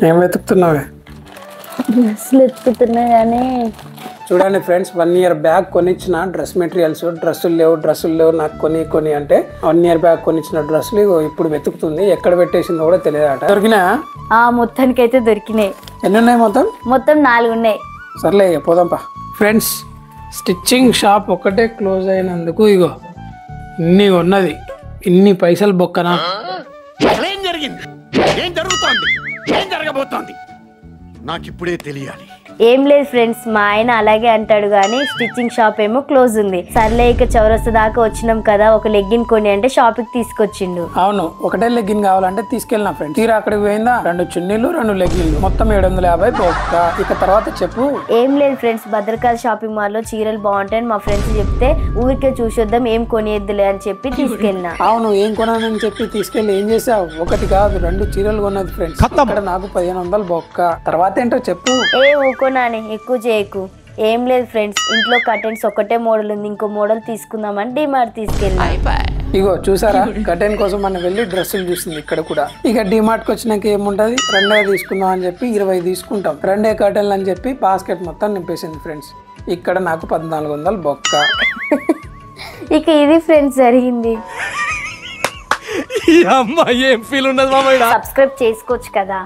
ఏం వెతుకుతున్నావే? డ్రెస్సులు వెతుకుతున్నా కానీ చూడండి ఫ్రెండ్స్, 1 year బ్యాగ్ కొనిచ్చిన డ్రెస్ మెటీరియల్స్, డ్రెస్సులు లేవు నాకు కొని అంటే 1 year బ్యాగ్ కొనిచ్చిన డ్రెస్సులు ఇప్పుడు వెతుకుతుంది. ఎక్కడ పెట్టేసిందో కూడా తెలియదట. దొరికినా? మొత్తానికైతే దొరికినాయి. ఎన్ని ఉన్నాయి మొత్తం? మొత్తం 4 ఉన్నాయి. సర్లే పోదాంపా. ఫ్రెండ్స్, స్టిచ్చింగ్ షాప్ ఒక్కటే క్లోజ్ అయినందుకు ఇగో ఇన్ని ఉన్నది. ఇన్ని పైసలు బొక్కనా? ఏం జరిగింది? ఏం జరుగుతోంది? ఏం జరగబోతోంది? నాకిప్పుడే తెలియాలి. ఏం లేదు ఫ్రెండ్స్, మా ఆయన అలాగే అంటాడు కానీ స్టిచ్చింగ్ షాప్ ఏమో క్లోజ్ ఉంది. సర్లే ఇక చౌరస్తా దాకా వచ్చినాం కదా, ఒక లెగ్గిన్ కొని అంటే షాప్ కి తీసుకొచ్చిండు. అవును, ఒకటే లెగ్గిన్ కావాలంటే తీసుకెళ్ళిన ఫ్రెండ్. తీరా అక్కడికి పోయిందా 2 చున్నీలు 2 లెగ్గిన్లు, మొత్తం 750 బొక్క. ఇక తర్వాత చెప్పు. ఏం లేదు ఫ్రెండ్స్, భద్రకాళి షాపింగ్ మాల్ లో చీరలు బాగుంటాయని మా ఫ్రెండ్స్ చెప్తే ఊరికే చూసొద్దాం ఏం కొనియద్దులే అని చెప్పి తీసుకెళ్ళినా. అవును, ఏం కొనాలని చెప్పి తీసుకెళ్ళి ఏం చేసావు? 1 కాదు 2 చీరలు కొన్నది ఫ్రెండ్స్. అక్కడ నాకు 1500 బొక్క. తర్వాత ఏంటో చెప్పు. ఊకోనాని ఎక్కువ చేయకు. ఏం లేదు ఫ్రెండ్స్, ఇంట్లో కర్టెన్స్ ఒకటే మోడల్ ఉంది, ఇంకో మోడల్ తీసుకుందామని డిమార్ట్ తీసుకెళ్ళి. ఇగో చూసారా, కర్టెన్ కోసం మనం వెళ్ళి డ్రెస్సులు చూసింది ఇక్కడ కూడా. ఇక డిమార్ట్ కి వచ్చినాక ఏముంటది, 2 తీసుకుందాం అని చెప్పి 20 తీసుకుంటాం. 2 కర్టెన్లు అని చెప్పి బాస్కెట్ మొత్తం నింపేసింది ఫ్రెండ్స్. ఇక్కడ నాకు 1400 బొక్క. ఇక ఇది ఫ్రెండ్స్ జరిగింది. ఏం ఫీల్ ఉన్నది మామయ్య? సబ్స్క్రైబ్ చేసుకోవచ్చు కదా.